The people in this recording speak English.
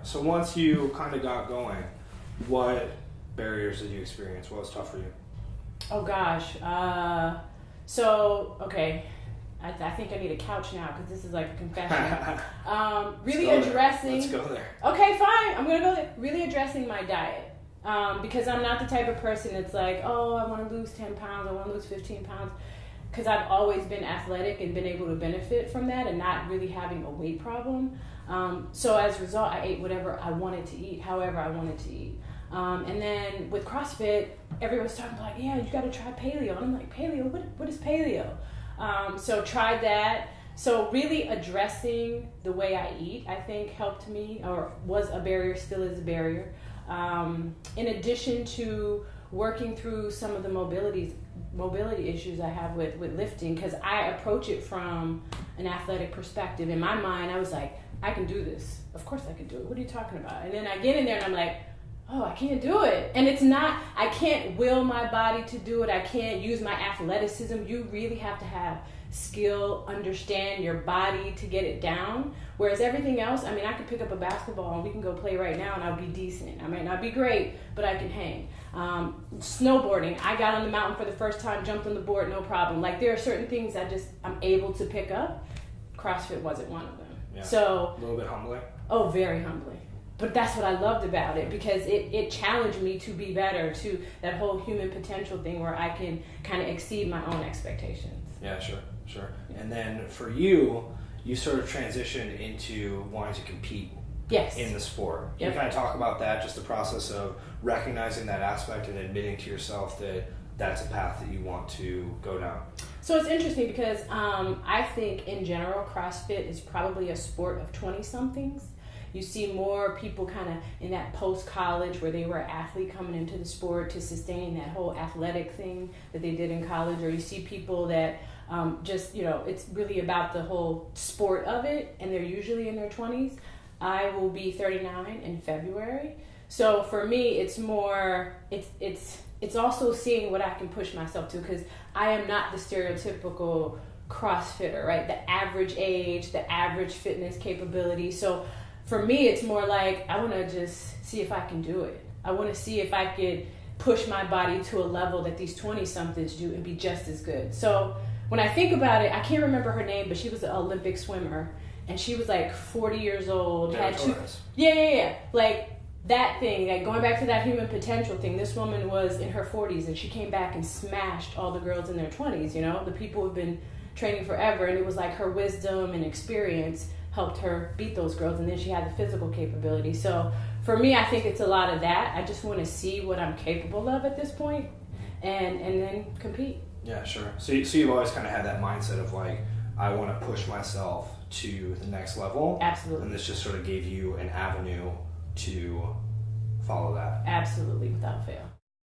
So once you kind of got going, what barriers did you experience? What was tough for you? Oh gosh. So okay. I think I need a couch now because this is like a confession. Really addressing. Let's go there. Okay, fine. I'm gonna go there. Really addressing my diet. Because I'm not the type of person that's like, oh, I want to lose 10 pounds, I want to lose 15 pounds. Because I've always been athletic and been able to benefit from that and not really having a weight problem. So as a result, I ate whatever I wanted to eat, however I wanted to eat. And then with CrossFit, everyone's talking like, yeah, you got to try paleo. And I'm like, paleo? What is paleo? So tried that. So really addressing the way I eat, I think helped me, or was a barrier, still is a barrier. In addition to working through some of the mobility issues I have with lifting, because I approach it from an athletic perspective. In my mind, I was like, I can do this. Of course I can do it. What are you talking about? And then I get in there and I'm like, oh, I can't do it. And it's not, I can't will my body to do it. I can't use my athleticism. You really have to have skill, understand your body to get it down. Whereas everything else, I mean, I could pick up a basketball and we can go play right now and I'll be decent. I might not be great, but I can hang. Snowboarding, I got on the mountain for the first time, jumped on the board, no problem. Like there are certain things I'm able to pick up. CrossFit wasn't one of them. Yeah. So a little bit humbling. Oh, very humbling. But that's what I loved about it, because it challenged me to be better, to that whole human potential thing where I can kind of exceed my own expectations. Yeah, sure. And then for you sort of transitioned into wanting to compete in the sport. Can you kind of talk about that, just the process of recognizing that aspect and admitting to yourself that that's a path that you want to go down? So it's interesting because I think in general CrossFit is probably a sport of 20-somethings. You see more people kind of in that post-college where they were an athlete coming into the sport to sustain that whole athletic thing that they did in college, or you see people that just, it's really about the whole sport of it, and they're usually in their 20s. I will be 39 in February. So for me, it's more, it's also seeing what I can push myself to, because I am not the stereotypical CrossFitter, right? The average age, the average fitness capability. So for me, it's more like I want to just see if I can do it. I want to see if I could push my body to a level that these 20-somethings do and be just as good. So when I think about it, I can't remember her name, but she was an Olympic swimmer, and she was like 40 years old. Yeah. Like that thing, like going back to that human potential thing, this woman was in her 40s, and she came back and smashed all the girls in their 20s, the people who've been training forever, and it was like her wisdom and experience helped her beat those girls, and then she had the physical capability. So for me, I think it's a lot of that. I just want to see what I'm capable of at this point, and then compete. Yeah, sure. So you've always kind of had that mindset of like, I want to push myself to the next level. Absolutely. And this just sort of gave you an avenue to follow that. Absolutely, without fail.